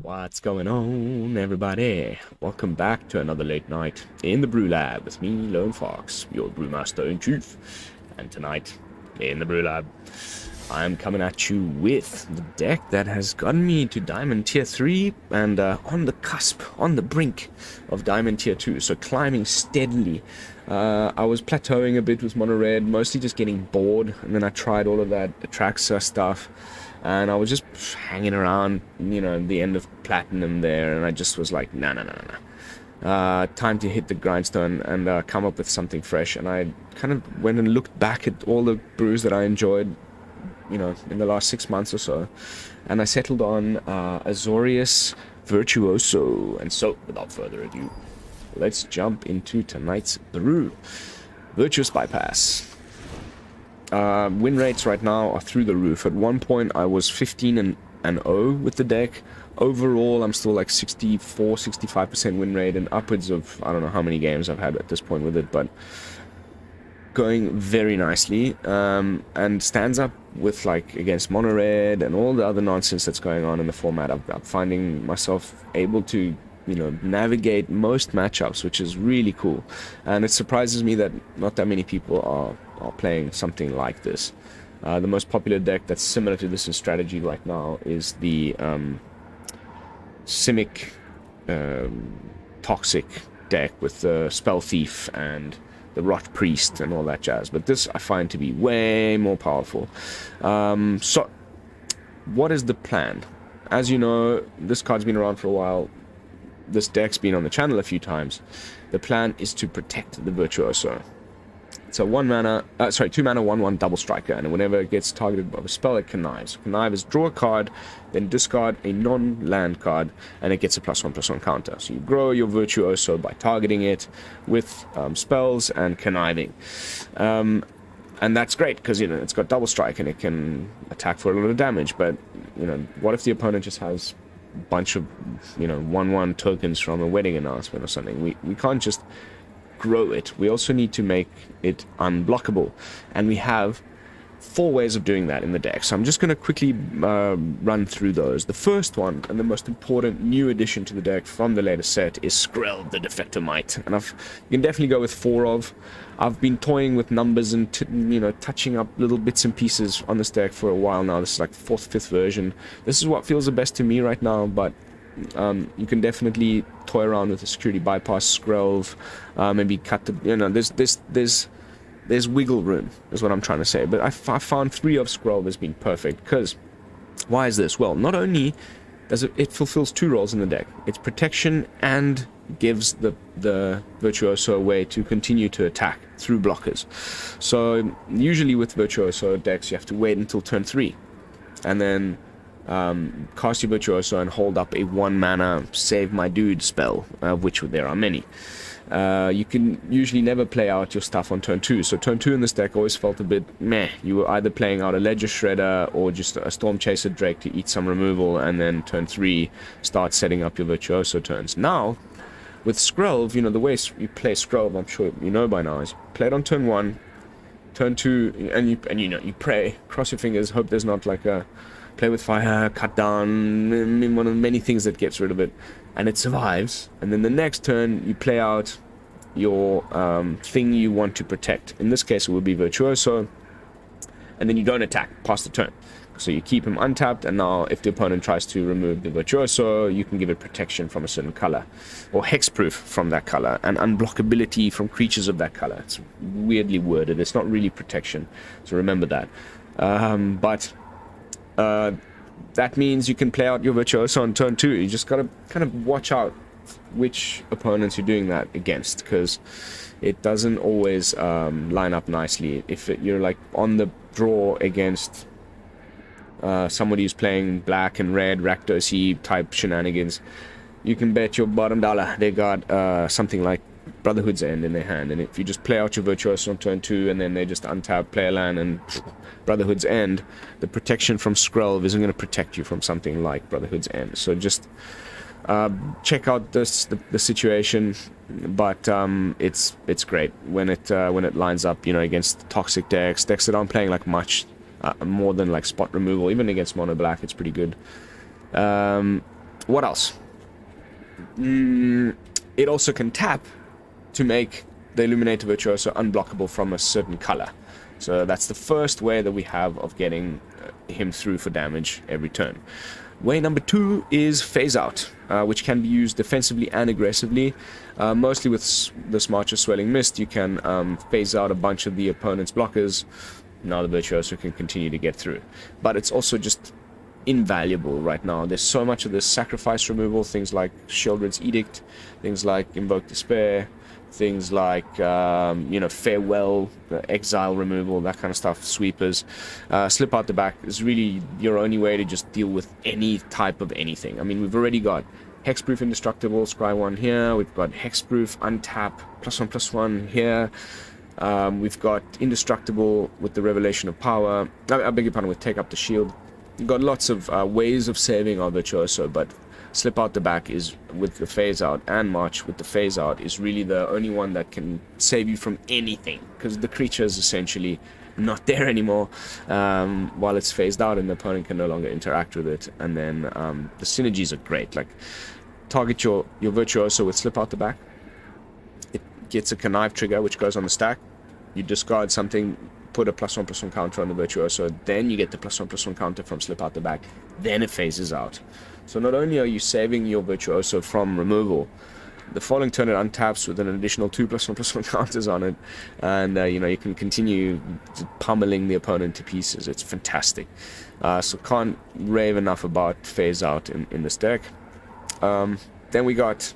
What's going on, everybody? Welcome back to another late night in the BrewLab with me, Lone Fox, your brewmaster-in-chief. And tonight, in the BrewLab, I'm coming at you with the deck that has gotten me to Diamond Tier 3 and on the cusp, on the brink of Diamond Tier 2, so climbing steadily. I was plateauing a bit with Mono Red, mostly just getting bored, and then I tried all of that Atraxa stuff. And I was just hanging around, you know, the end of Platinum there, and I just was like, nah. Time to hit the grindstone and come up with something fresh. And I kind of went and looked back at all the brews that I enjoyed, you know, in the last 6 months or so. And I settled on Azorius Virtuoso. And so, without further ado, let's jump into tonight's brew. Virtuous Bypass. Win rates right now are through the roof. At one point I was 15 and 0 with the deck. Overall I'm still like 64-65% win rate and upwards of, I don't know how many games I've had at this point with it, but going very nicely, and stands up with like against Mono Red and all the other nonsense that's going on in the format. I'm finding myself able to, you know, navigate most matchups, which is really cool, and it surprises me that not that many people are playing something like this. The most popular deck that's similar to this in strategy right now is the Simic Toxic deck with the Spell Thief and the Rot Priest and all that jazz, but this I find to be way more powerful. So what is the plan? As you know, this card's been around for a while. This deck's been on the channel a few times. The plan is to protect the Virtuoso. It's a 2 mana 1/1 double striker, and whenever it gets targeted by a spell, it connives. Connive is draw a card, then discard a non-land card, and it gets a +1/+1 counter. So you grow your Virtuoso by targeting it with spells and conniving. And that's great, because, you know, it's got double strike, and it can attack for a lot of damage, but, you know, what if the opponent just has a bunch of, you know, 1/1 tokens from a wedding announcement or something? We can't just grow it. We also need to make it unblockable, and we have 4 ways of doing that in the deck. So I'm just going to quickly run through those. The first one, and the most important new addition to the deck from the latest set, is Skrelv, the Defector Mite, and you can definitely go with 4 of. I've been toying with numbers and you know, touching up little bits and pieces on this deck for a while now. This is like 4th, 5th version. This is what feels the best to me right now, but you can definitely toy around with the security bypass Skrelv, maybe cut the, you know, there's wiggle room, is what I'm trying to say. But I found 3 of Skrelv has been perfect, because why is this? Well, not only does it fulfills 2 roles in the deck. It's protection and gives the Virtuoso a way to continue to attack through blockers. So usually with Virtuoso decks you have to wait until turn 3 and then cast your Virtuoso and hold up a 1 mana save my dude spell, of which there are many. You can usually never play out your stuff on turn 2, so turn 2 in this deck always felt a bit meh. You were either playing out a Ledger Shredder or just a Stormchaser Drake to eat some removal, and then turn 3 start setting up your Virtuoso turns. Now, with Skrelv, you know, the way you play Skrelv, I'm sure you know by now, is play it on turn 1, turn 2, and you know, you pray, cross your fingers, hope there's not like a play with fire, cut down, one of the many things that gets rid of it, and it survives. And then the next turn you play out your thing you want to protect. In this case it would be Virtuoso, and then you don't attack past the turn. So you keep him untapped, and now if the opponent tries to remove the Virtuoso, you can give it protection from a certain color, or hexproof from that color, and unblockability from creatures of that color. It's weirdly worded, it's not really protection, so remember that. That means you can play out your Virtuoso on turn 2. You just gotta kind of watch out which opponents you're doing that against, because it doesn't always line up nicely. If you're like on the draw against somebody who's playing black and red Rakdos-y type shenanigans, you can bet your bottom dollar they got something like Brotherhood's End in their hand, and if you just play out your Virtuoso on turn 2 and then they just untap, play a land, and Brotherhood's End, the protection from Skrelv isn't going to protect you from something like Brotherhood's End. So just check out the situation, but it's great when it lines up, you know, against toxic decks that aren't playing like much more than like spot removal. Even against mono black, it's pretty good. What else? It also can tap to make the Illuminator Virtuoso unblockable from a certain color. So that's the first way that we have of getting him through for damage every turn. Way number 2 is Phase Out, which can be used defensively and aggressively. Mostly with the Smarcher Swirling Mist, you can phase out a bunch of the opponent's blockers. Now the Virtuoso can continue to get through. But it's also just invaluable right now. There's so much of this sacrifice removal, things like Sheoldred's Edict, things like Invoke Despair, things like, you know, Farewell, exile removal, that kind of stuff, sweepers. Slip Out the Back is really your only way to just deal with any type of anything. I mean, we've already got Hexproof Indestructible, Scry 1 here, we've got Hexproof, Untap, +1/+1 here. We've got Indestructible with the Revelation of Power, I beg your pardon, with Take Up the Shield. We've got lots of ways of saving our Virtuoso, but Slip Out the Back is, with the Phase Out, and March with the Phase Out, is really the only one that can save you from anything, because the creature is essentially not there anymore while it's phased out, and the opponent can no longer interact with it. And then the synergies are great. Like, target your Virtuoso with Slip Out the Back. It gets a Connive trigger, which goes on the stack. You discard something, put a +1/+1 counter on the Virtuoso, then you get the +1/+1 counter from Slip Out the Back, then it phases out. So not only are you saving your Virtuoso from removal, the following turn it untaps with an additional 2 +1/+1 counters on it, and you know, you can continue pummeling the opponent to pieces. It's fantastic. So can't rave enough about Phase Out in this deck. Then we got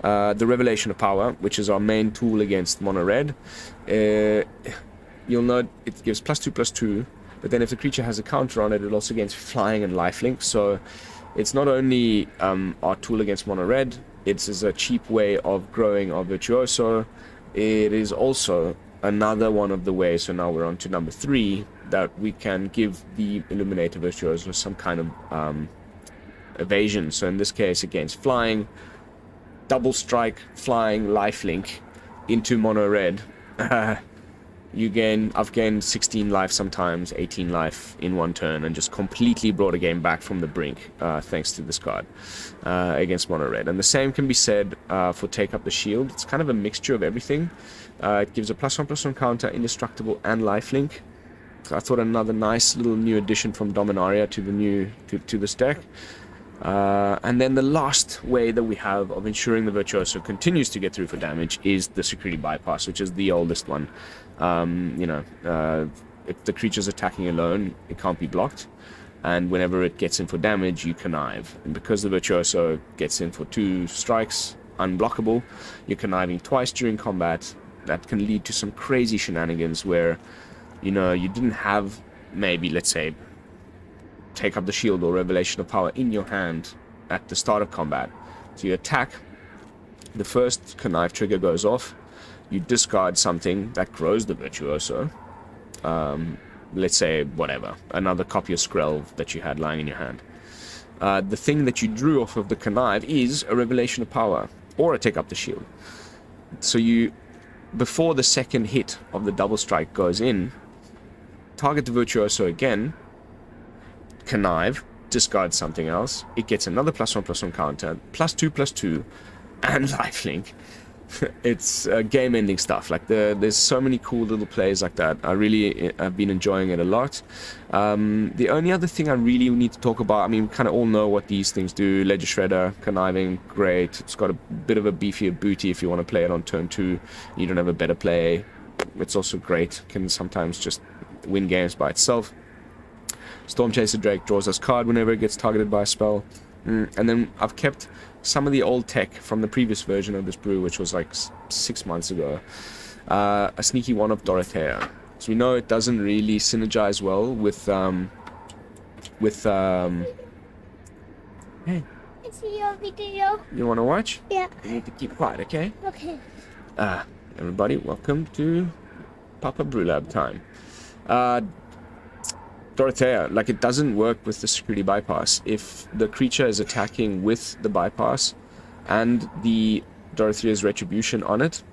the Revelation of Power, which is our main tool against mono red. You'll note it gives +2/+2, but then if the creature has a counter on it, it also gains flying and lifelink. So it's not only our tool against mono red, it's a cheap way of growing our Virtuoso. It is also another one of the ways, so now we're on to number 3, that we can give the Illuminator Virtuoso some kind of evasion. So in this case, against flying, double strike, flying, lifelink into mono red. I've gained 16 life, sometimes 18 life in one turn, and just completely brought a game back from the brink thanks to this card against mono red. And the same can be said for Take Up the Shield. It's kind of a mixture of everything. It gives a +1/+1 counter, Indestructible, and lifelink. So I thought another nice little new addition from Dominaria to this deck. And then the last way that we have of ensuring the Virtuoso continues to get through for damage is the Security Bypass, which is the oldest one. You know, if the creature's attacking alone, it can't be blocked, and whenever it gets in for damage, you connive. And because the Virtuoso gets in for 2 strikes, unblockable, you're conniving twice during combat. That can lead to some crazy shenanigans where, you know, you didn't have, maybe, let's say, Take Up the Shield or Revelation of Power in your hand at the start of combat. So you attack, the first connive trigger goes off, you discard something that grows the Virtuoso, let's say, whatever, another copy of Skrelv that you had lying in your hand. The thing that you drew off of the connive is a Revelation of Power or a Take Up the Shield. So you, before the second hit of the double strike goes in, target the Virtuoso again, connive, discard something else, it gets another +1/+1 counter, +2/+2, and lifelink. It's game-ending stuff. Like, there's so many cool little plays like that. I really have been enjoying it a lot. The only other thing I really need to talk about, I mean, we kind of all know what these things do. Ledger Shredder, conniving, great. It's got a bit of a beefier booty if you want to play it on turn 2. You don't have a better play. It's also great. Can sometimes just win games by itself. Stormchaser Drake draws us card whenever it gets targeted by a spell. And then I've kept some of the old tech from the previous version of this brew, which was like 6 months ago. A sneaky one of Dorothea. So we know it doesn't really synergize well with hey. I see your video. You want to watch? Yeah. You need to keep quiet, okay? Okay. Everybody, welcome to Papa BrewLab time. Dorothea, like, it doesn't work with the Security Bypass. If the creature is attacking with the bypass and the Dorothea's Retribution on it,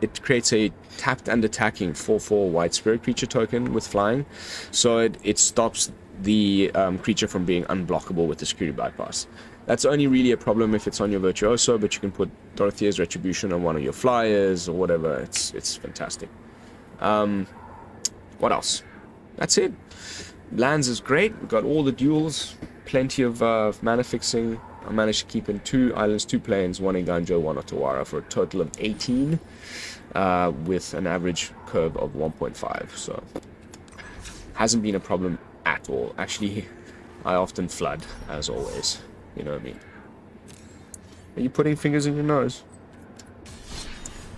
it creates a tapped and attacking 4/4 white spirit creature token with flying, so it stops the creature from being unblockable with the security bypass. That's only really a problem if it's on your Virtuoso, but you can put Dorothea's Retribution on one of your flyers or whatever. It's fantastic. What else? That's it. Lands is great. We've got all the duels, plenty of mana fixing. I managed to keep in 2 islands, 2 plains, 1 Eiganjo, 1 Otawara for a total of 18 with an average curve of 1.5. So hasn't been a problem at all. Actually, I often flood, as always. You know what I mean? Are you putting fingers in your nose?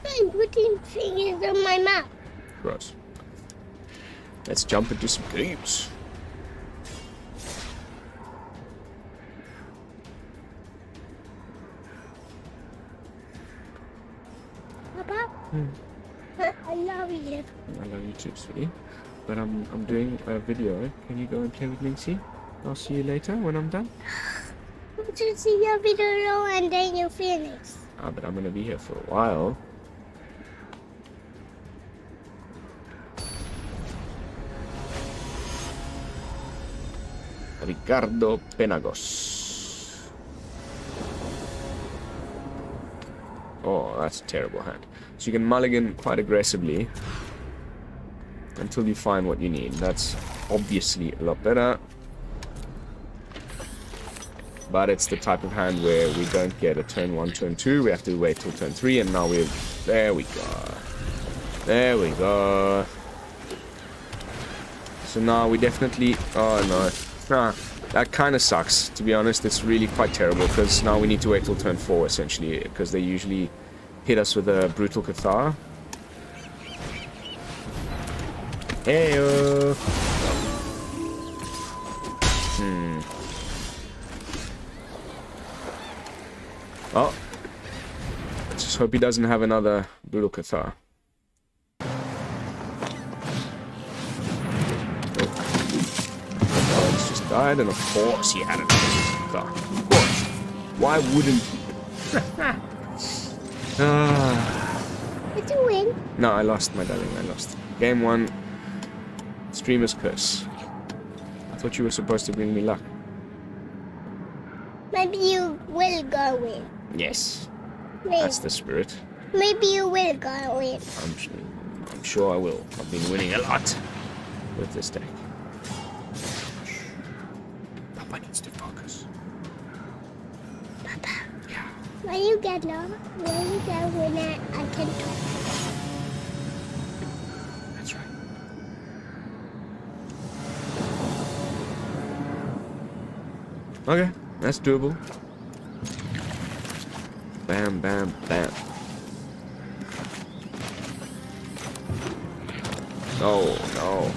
I'm putting fingers on my mouth. Gross. Let's jump into some games. Papa, I love you. I love you too, sweetie. But I'm doing a video. Can you go and play with Minxie? I'll see you later when I'm done. To see your video and then you finish. Ah, but I'm gonna be here for a while. Ricardo Penagos. Oh, that's a terrible hand. So you can mulligan quite aggressively until you find what you need. That's obviously a lot better. But it's the type of hand where we don't get a turn 1, turn 2. We have to wait till turn 3, and now we're... There we go. There we go. So now we definitely... Oh, no. That kind of sucks, to be honest. It's really quite terrible, because now we need to wait till turn 4, essentially, because they usually hit us with a Brutal Cathar. Heyo! Oh. Let's just hope he doesn't have another Brutal Cathar. Oh, he's just died, and of course he had another Brutal Cathar. Of course. Why wouldn't he? Did you win? No, I lost, my darling. I lost. Game 1. Streamer's Curse. I thought you were supposed to bring me luck. Maybe you will go win. Yes. Maybe. That's the spirit. Maybe you will go win. I'm sure I will. I've been winning a lot with this deck. Papa needs to focus. Papa. Yeah. When you get winner, I can talk. That's right. Okay, that's doable. Bam, bam, bam. Oh, no.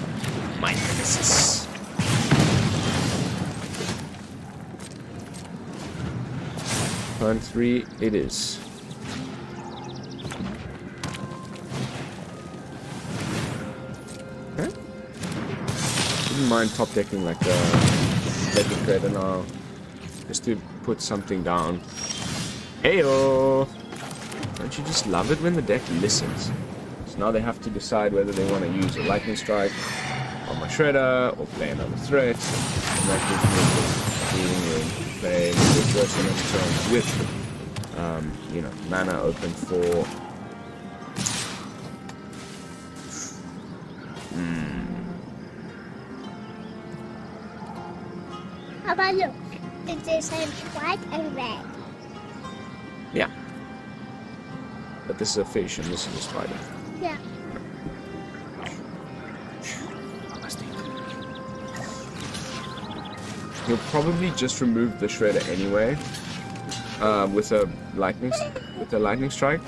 My nemesis. Turn 3, it is. Okay. Wouldn't mind top decking like a Defector now. Just to put something down. Heyo! Don't you just love it when the deck listens? So now they have to decide whether they want to use a Lightning Strike on my Shredder or play another threat. And that gives me breathing room to play Virtuous next turn with, you know, mana open for. How about look? It's the same white and red. Yeah. But this is a fish and this is a spider. Yeah. You'll probably just remove the Shredder anyway, with a lightning strike.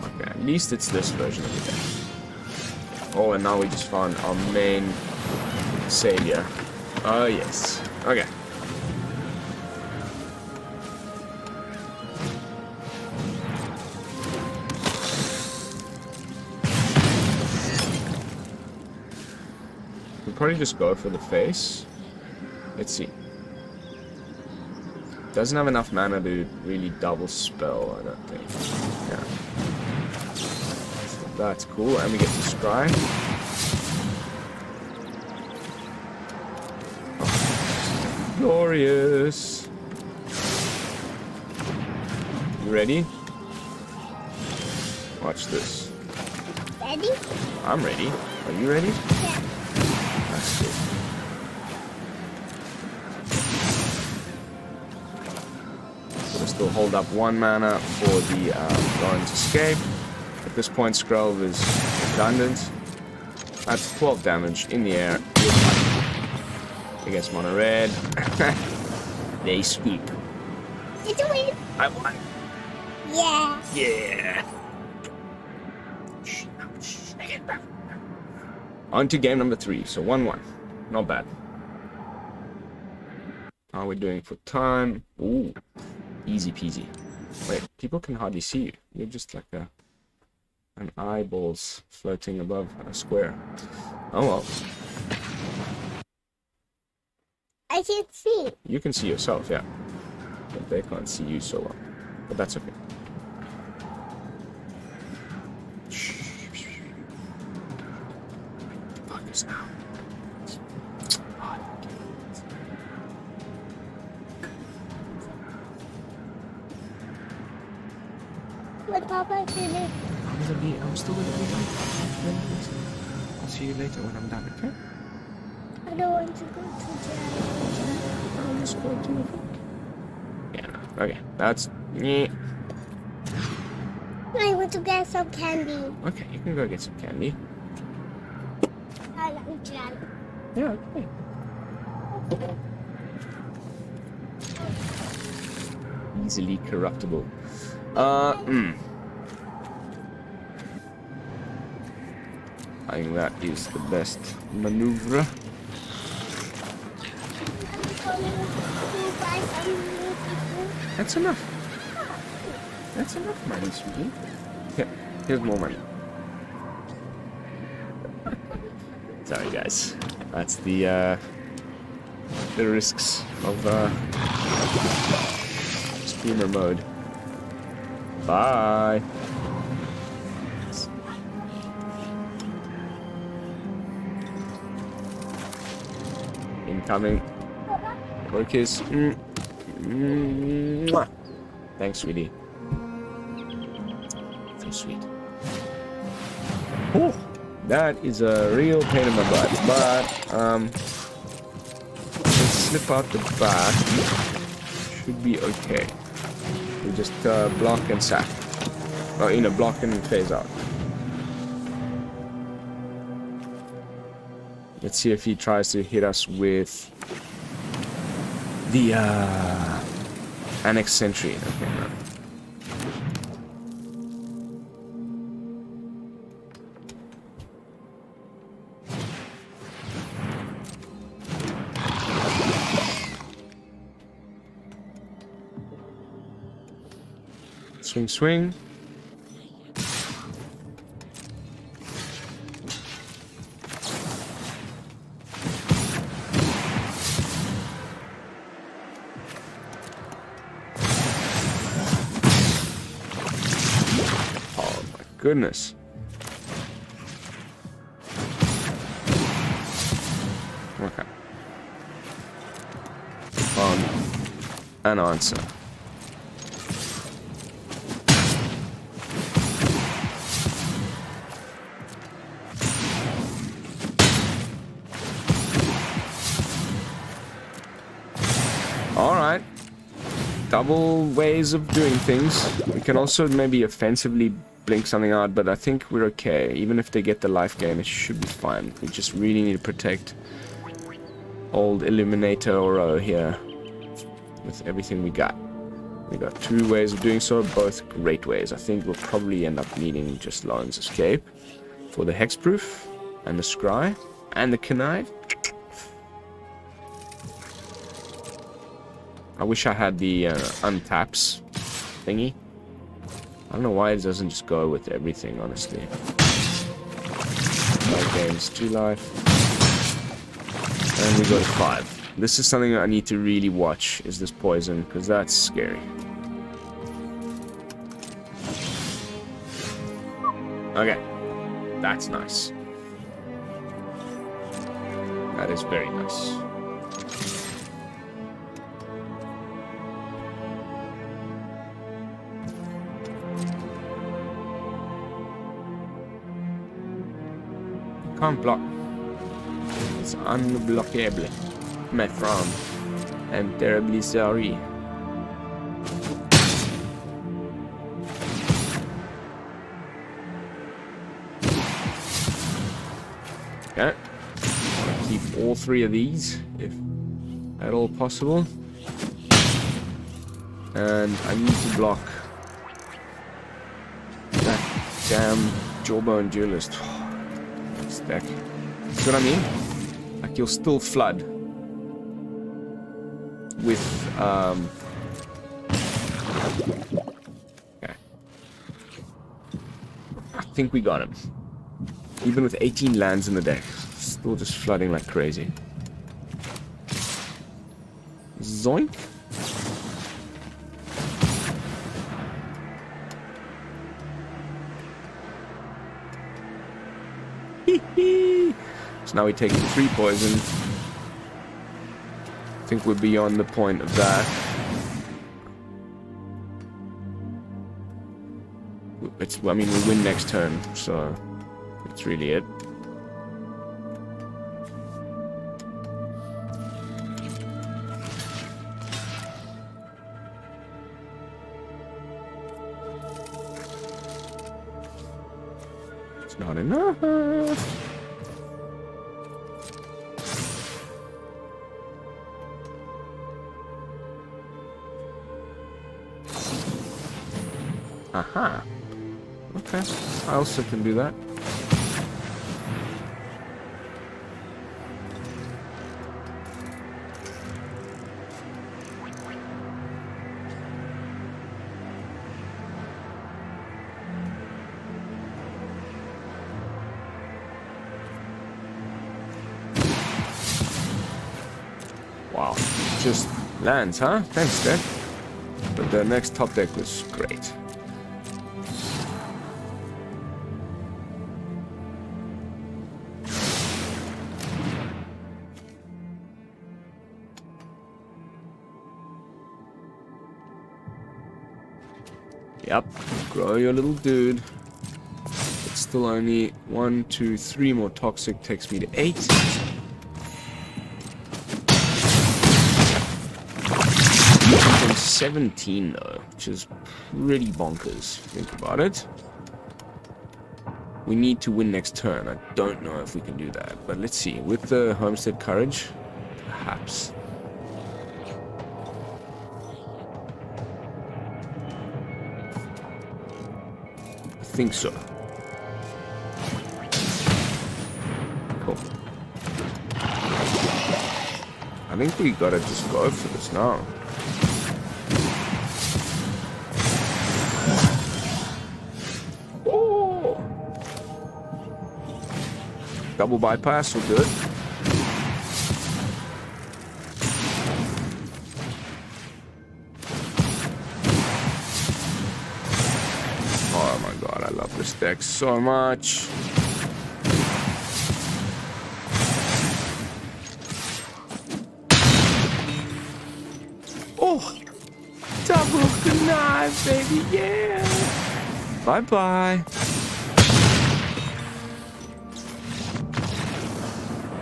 Okay, at least it's this version of the deck. Oh, and now we just found our main savior. Oh yes. Okay. probably just go for the face. Let's see. Doesn't have enough mana to really double spell, I don't think. Yeah. So that's cool, and we get to scry. Oh, glorious. You ready? Watch this. Ready? I'm ready. Are you ready? Yeah. That's good. We'll still hold up 1 mana for the Loran's escape. At this point, Skrelv is redundant. That's 12 damage in the air. Against mono red. They sweep. It's a win. I won. Yeah. Yeah. On to game number 3. So 1-1. Not bad. How are we doing for time? Ooh. Easy peasy. Wait, people can hardly see you. You're just like an eyeballs floating above a square. Oh well. I can't see. You can see yourself, yeah. But they can't see you so well. But that's okay. Focus now. What Papa finished? I'm still gonna be late. I'll see you later when I'm done, okay? I don't want to go to jail. I'll just go to the yeah, no. Okay. That's yeah. I want to get some candy. Okay, you can go get some candy. I like jail. Yeah, okay. Easily corruptible. I think that is the best maneuver. That's enough. That's enough money, sweetie. Here, here's more money. Sorry, guys. That's the risks of streamer mode. Bye. Incoming. Work kiss. Mwah. Thanks, sweetie. So sweet. Oh, that is a real pain in my butt. But let's slip out the back. Should be okay. We just block and sack. Oh, you know, block and phase out. Let's see if he tries to hit us with the Annex Sentry. Okay, no. Swing, swing. Goodness. Okay. Found an answer. Alright. Double ways of doing things. We can also maybe offensively blink something out, but I think we're okay. Even if they get the life gain, it should be fine. We just really need to protect old Illuminator here with everything we got. We got 2 ways of doing so, both great ways. I think we'll probably end up needing just Loran's escape for the hexproof and the scry and the connive. I wish I had the untaps thingy. I don't know why it doesn't just go with everything, honestly. 5 games, 2 life. And we go to 5. This is something I need to really watch, is this poison, because that's scary. Okay. That's nice. That is very nice. Can't block. It's unblockable. My friend. I'm terribly sorry. Okay. Keep all 3 of these, if at all possible. And I need to block that damn Jawbone Duelist. Stack. See what I mean? Like, you'll still flood with okay. I think we got him. Even with 18 lands in the deck, still just flooding like crazy. Zoink. So now we take 3 poison. I think we're beyond the point of that. I mean, we win next turn, so that's really it. It's not enough. Aha. Okay. I also can do that. Wow. Just lands, huh? Thanks, deck. But the next top deck was great. Yep, grow your little dude. It's still only 1, 2, 3 more toxic, takes me to 8. 17 though, which is pretty bonkers, think about it. We need to win next turn. I don't know if we can do that, but let's see. With the Homestead Courage, perhaps. I think so. Cool. I think we gotta just go for this now. Oh! Double bypass will do it. Oh my god, I love this deck so much. Oh! Double knife, baby, yeah! Bye-bye.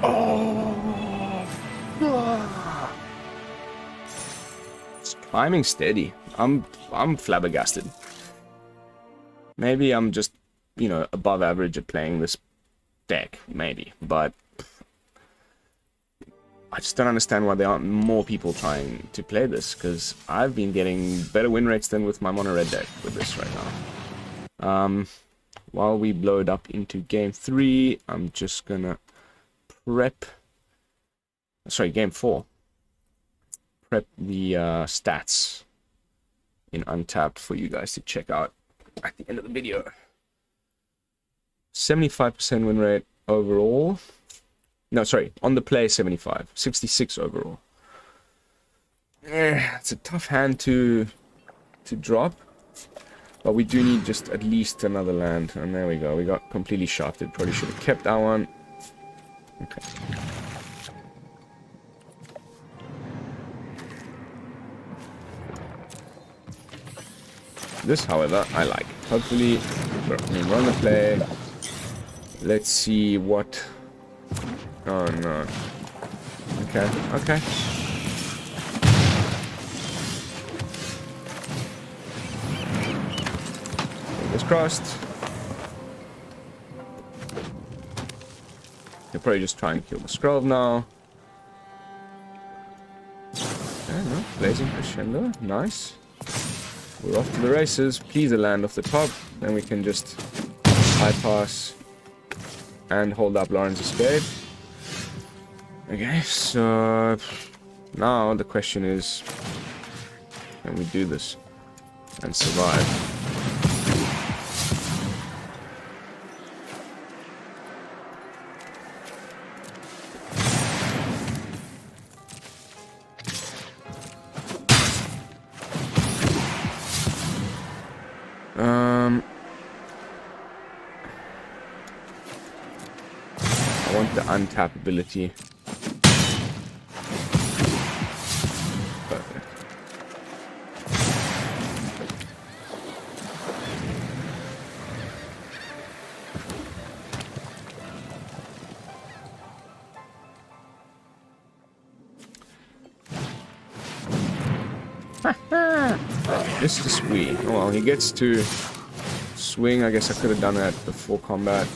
Oh! Ah. It's climbing steady. I'm flabbergasted. Maybe I'm just, you know, above average at playing this deck, maybe, but I just don't understand why there aren't more people trying to play this, because I've been getting better win rates than with my mono red deck with this right now. While we blow it up into game 3, I'm just gonna prep, sorry, game 4, prep the stats in Untapped for you guys to check out at the end of the video. 75% win rate overall, No, sorry, on the play 75. 66 overall. It's a tough hand to drop. But we do need just at least another land. And there we go. We got completely shafted. Probably should have kept that one. Okay. This, however, I like. Hopefully, we're on the play. Let's see what... Oh, no. Okay, okay. Fingers crossed. They'll probably just try and kill the Skrelv now. Okay, no. Blazing Crescendo. Nice. We're off to the races. Please a land off the top. Then we can just bypass and hold up Loran's escape. Okay, so now the question is, can we do this and survive? I want the untap ability. Perfect. Mr. Squee. Oh well, he gets to swing. I guess I could have done that before combat.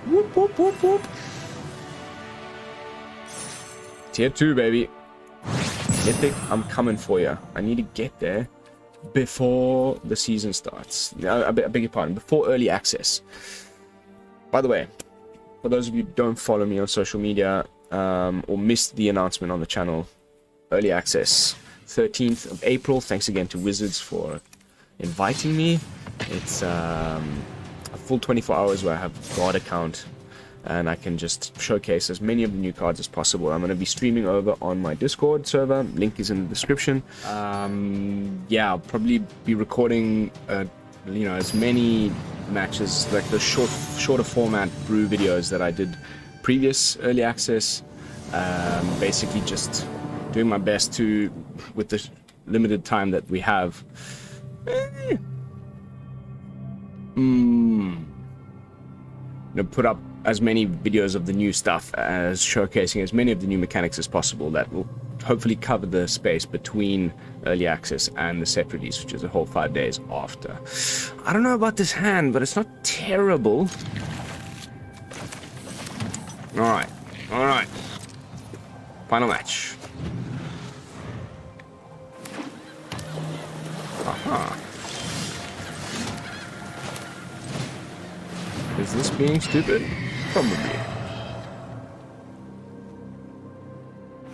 Whoop, whoop, whoop, whoop. Tier 2, baby. Mythic, I'm coming for you. I need to get there before the season starts. I beg your pardon, before early access. By the way, for those of you who don't follow me on social media or missed the announcement on the channel, early access, 13th of April. Thanks again to Wizards for inviting me. It's a full 24 hours where I have a God account and I can just showcase as many of the new cards as possible. I'm going to be streaming over on my Discord server. Link is in the description. Yeah, I'll probably be recording you know, as many matches, like the shorter format brew videos that I did previous early access. Basically just doing my best to, with the limited time that we have, you know, put up as many videos of the new stuff, as showcasing as many of the new mechanics as possible that will hopefully cover the space between early access and the set release, which is a whole 5 days after. I don't know about this hand, but it's not terrible. Alright, alright. Final match. Aha. Is this being stupid? Probably.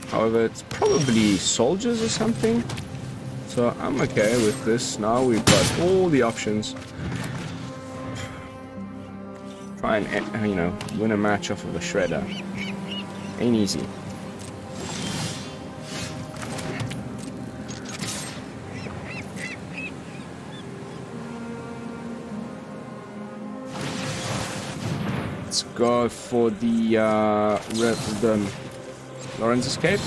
However, it's probably soldiers or something. So I'm okay with this. Now we've got all the options. Try and, you know, win a match off of a shredder. Ain't easy. Let's go for the Loran's escape.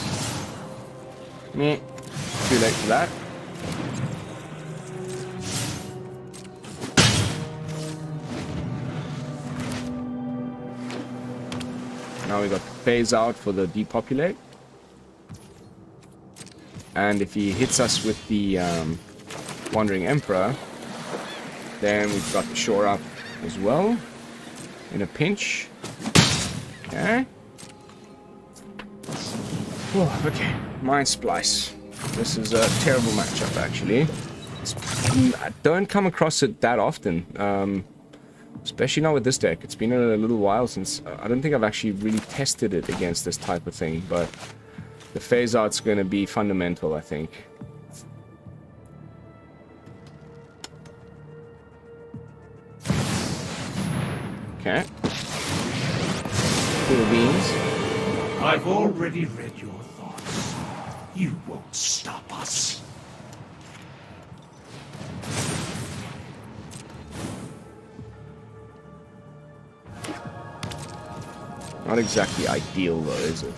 Meh. Too late for that. Now we got phase out for the depopulate. And if he hits us with the Wandering Emperor, then we've got the shore up as well. In a pinch. Okay. Oh, okay. Mind Splice. This is a terrible matchup, actually. I don't come across it that often. Especially not with this deck. It's been a little while since... I don't think I've actually really tested it against this type of thing, but the phase out's going to be fundamental, I think. Okay. Cool beans. I've already read your thoughts. You won't stop us. Not exactly ideal though, is it?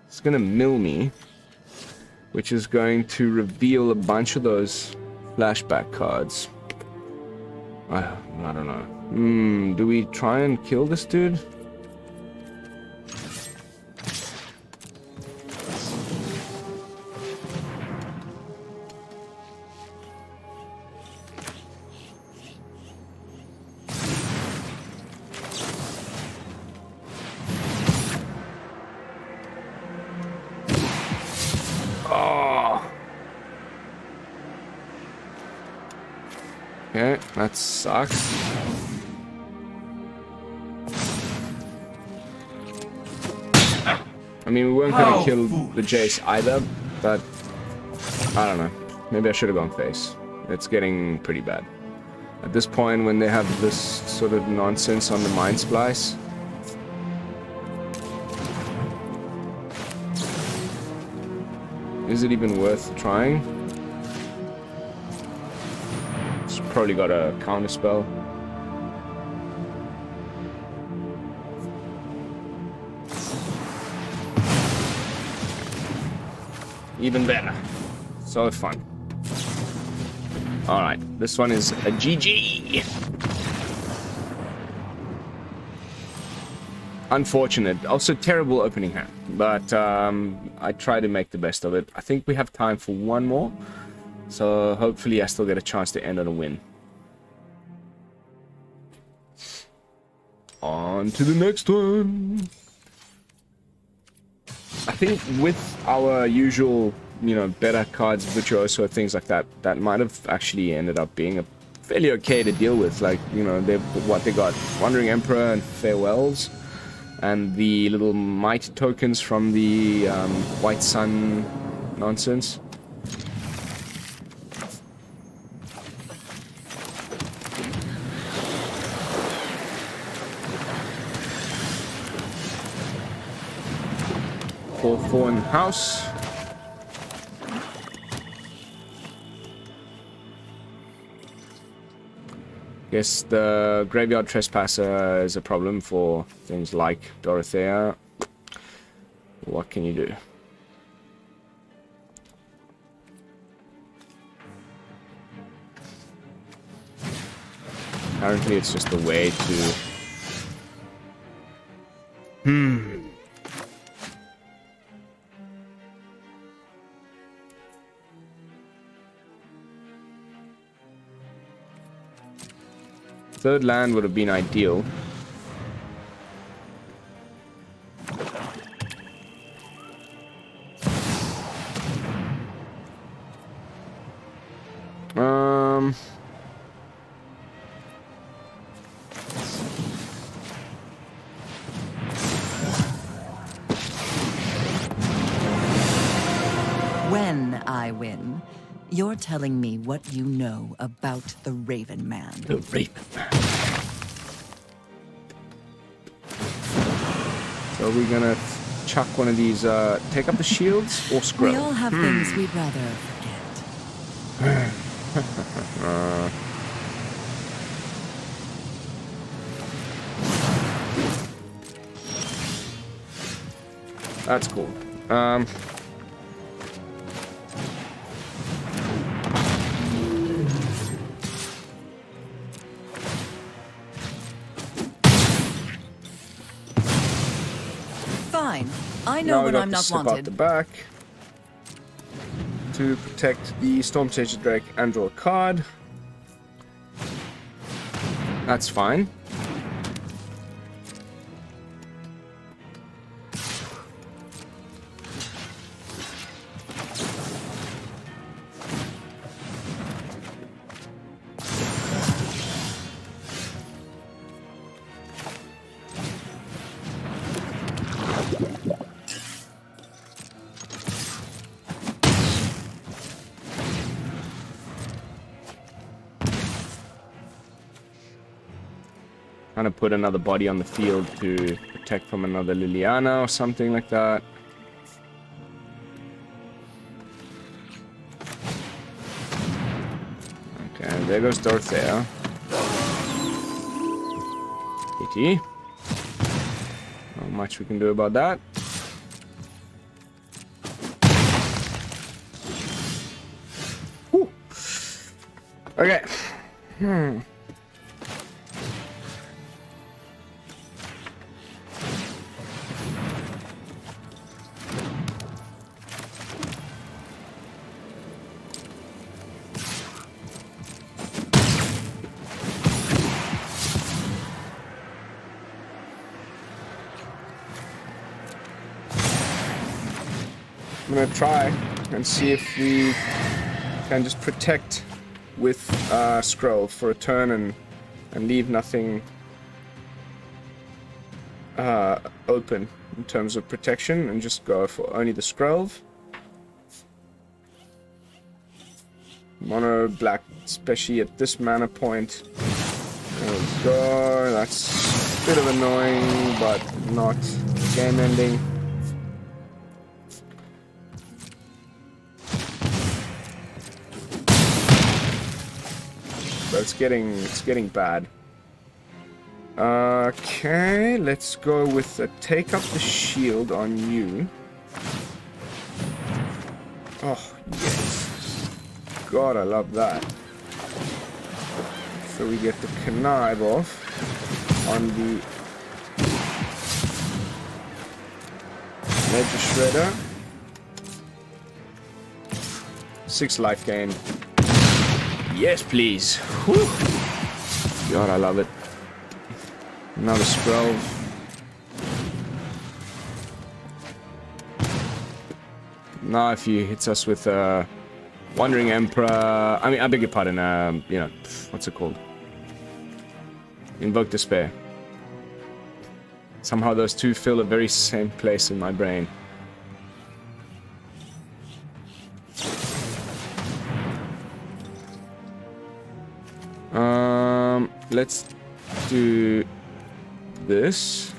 It's gonna mill me, which is going to reveal a bunch of those flashback cards. I don't know. Do we try and kill this dude? Okay, that sucks. I mean, we weren't gonna kill the Jace either, but I don't know. Maybe I should have gone face. It's getting pretty bad. At this point, when they have this sort of nonsense on the Mind Splice. Is it even worth trying? Probably got a counter spell. Even better. So fun. Alright, this one is a GG. Unfortunate. Also terrible opening hand. But I try to make the best of it. I think we have time for one more. So hopefully I still get a chance to end on a win. On to the next one. I think with our usual, you know, better cards, Virtuoso, things like that, that might have actually ended up being a fairly okay to deal with. Like, you know, they got Wandering Emperor and Farewells, and the little Mite tokens from the White Sun nonsense. For in house. Guess the Graveyard Trespasser is a problem for things like Dorothea. What can you do? Apparently it's just a way to... Third land would have been ideal. When I win, you're telling me what you know about the Raven Man. The Raven Man. So are we gonna chuck one of these, take up the shields or Skrelv? We all have things we'd rather forget. That's cool. Fine. I know when I'm not wanted. Out the back to protect the Stormchaser Drake and draw a card. That's fine. kind of put another body on the field to protect from another Liliana or something like that. Okay, there goes Dorothea. Pity. Not much we can do about that. Whew. Okay. I'm gonna try and see if we can just protect with Skrelv for a turn and leave nothing open in terms of protection, and just go for only the Skrelv. Mono black, especially at this mana point. There we go. That's a bit of annoying, but not game ending. But it's getting bad. Okay, let's go with a take up the shield on you. Oh, yes. God, I love that. So we get the connive off on the Major Shredder. 6 life gain. Yes, please. Whew. God, I love it. Another Skrelv. Now if he hits us with Wandering Emperor... I mean, I beg your pardon, you know, what's it called? Invoke Despair. Somehow those two fill a very same place in my brain. Let's do this.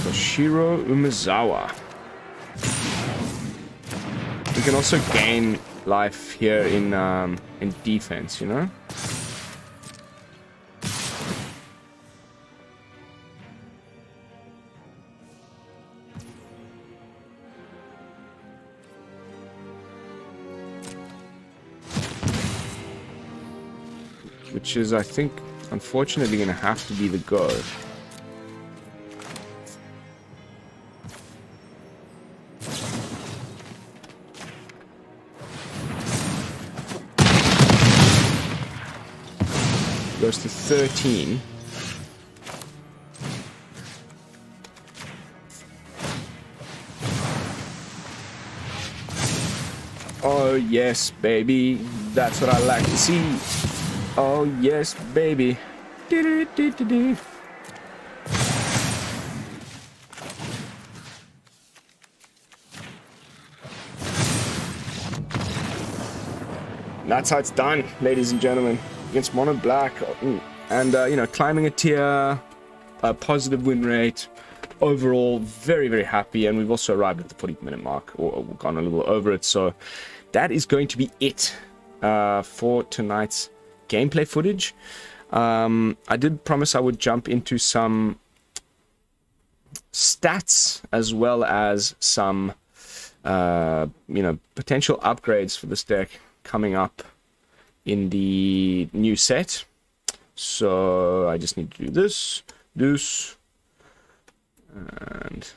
Toshiro Umezawa. We can also gain life here in defense, you know? Which is, I think, unfortunately going to have to be the go. Goes to 13. Oh yes, baby. That's what I like to see. Oh yes, baby. Do-do-do-do-do. That's how it's done, ladies and gentlemen. Against mono black, and you know, climbing a tier, a positive win rate. Overall, very, very happy, and we've also arrived at the 40-minute mark, or gone a little over it. So that is going to be it for tonight's gameplay footage. I did promise I would jump into some stats as well as some you know, potential upgrades for this deck coming up in the new set. So I just need to do this, and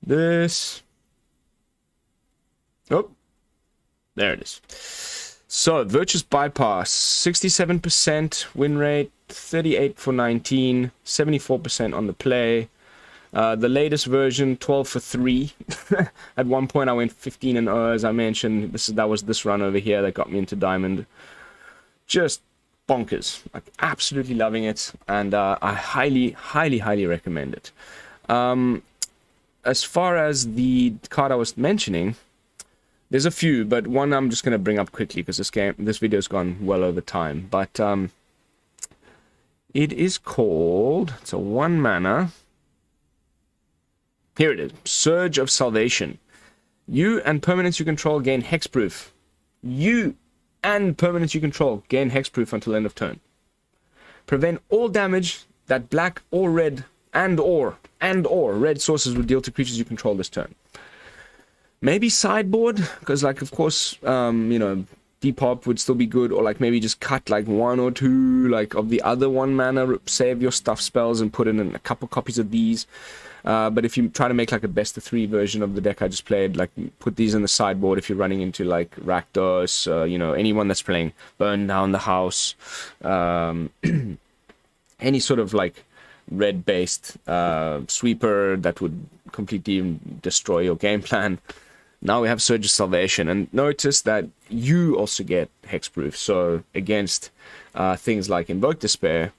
this. Oh, there it is. So, Virtuous Bypass, 67% win rate, 38 for 19, 74% on the play. The latest version, 12 for 3. At one point I went 15 and 0, as I mentioned. That was this run over here that got me into Diamond. Just bonkers. Like, absolutely loving it, and I highly recommend it. As far as the card I was mentioning, there's a few, but one I'm just going to bring up quickly because this video's gone well over time. But it is called, it's a 1 mana. Here it is, Surge of Salvation. You and permanents you control gain hexproof. You and permanents you control gain hexproof until end of turn. Prevent all damage that black or red and/or red sources will deal to creatures you control this turn. Maybe sideboard, because, like, of course, you know, Depop would still be good, or like maybe just cut like 1 or 2 like of the other 1 mana, save your stuff spells and put in a couple copies of these. But if you try to make like a best of 3 version of the deck I just played, like put these in the sideboard if you're running into like Rakdos, you know, anyone that's playing Burn Down the House, any sort of like red based sweeper that would completely destroy your game plan. Now we have Surge of Salvation, and notice that you also get hexproof. So against things like Invoke Despair,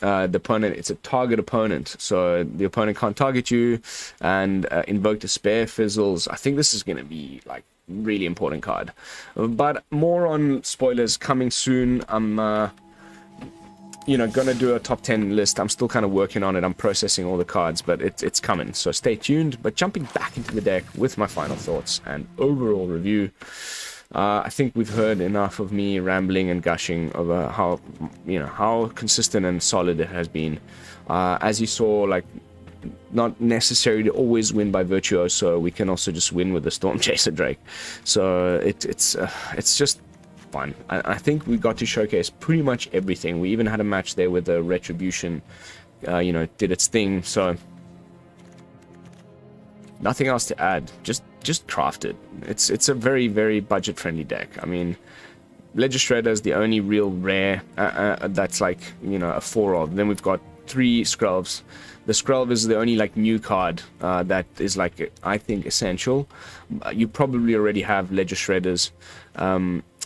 the opponent, it's a target opponent, so the opponent can't target you, and Invoke Despair fizzles. I think this is going to be like really important card, but more on spoilers coming soon. I'm you know, gonna do a top 10 list. I'm still kind of working on it. I'm processing all the cards, but it's coming, so stay tuned. But jumping back into the deck with my final thoughts and overall review, I think we've heard enough of me rambling and gushing over how, you know, how consistent and solid it has been. As you saw, like, not necessary to always win by Virtuoso. We can also just win with the Stormchaser Drake. So it's just fun. I think we got to showcase pretty much everything. We even had a match there with the Retribution, you know, did its thing. So nothing else to add. Just craft it. It's a very budget friendly deck. I mean, Legistrator is the only real rare that's like, you know, a 4 of. Then we've got 3 Skrelvs. The Skrelv is the only like new card that is like, I think, essential. You probably already have Legistrators.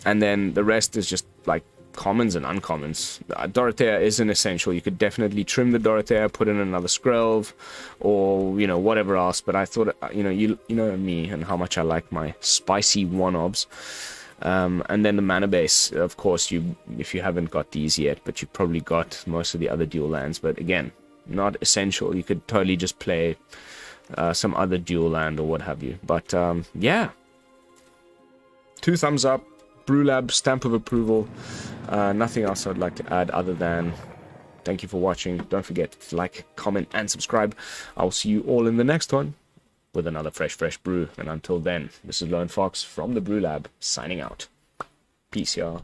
And then the rest is just like commons and uncommons. Dorothea is an essential. You could definitely trim the Dorothea, put in another Skrelv, or, you know, whatever else. But I thought, you know me and how much I like my spicy 1-obs. And then the mana base, of course, if you haven't got these yet, but you've probably got most of the other dual lands. But again, not essential. You could totally just play some other dual land or what have you. But yeah, 2 thumbs up. BrewLab, stamp of approval. Nothing else I'd like to add other than thank you for watching. Don't forget to like, comment, and subscribe. I'll see you all in the next one with another fresh brew. And until then, this is Lone Fox from the BrewLab, signing out. Peace, y'all.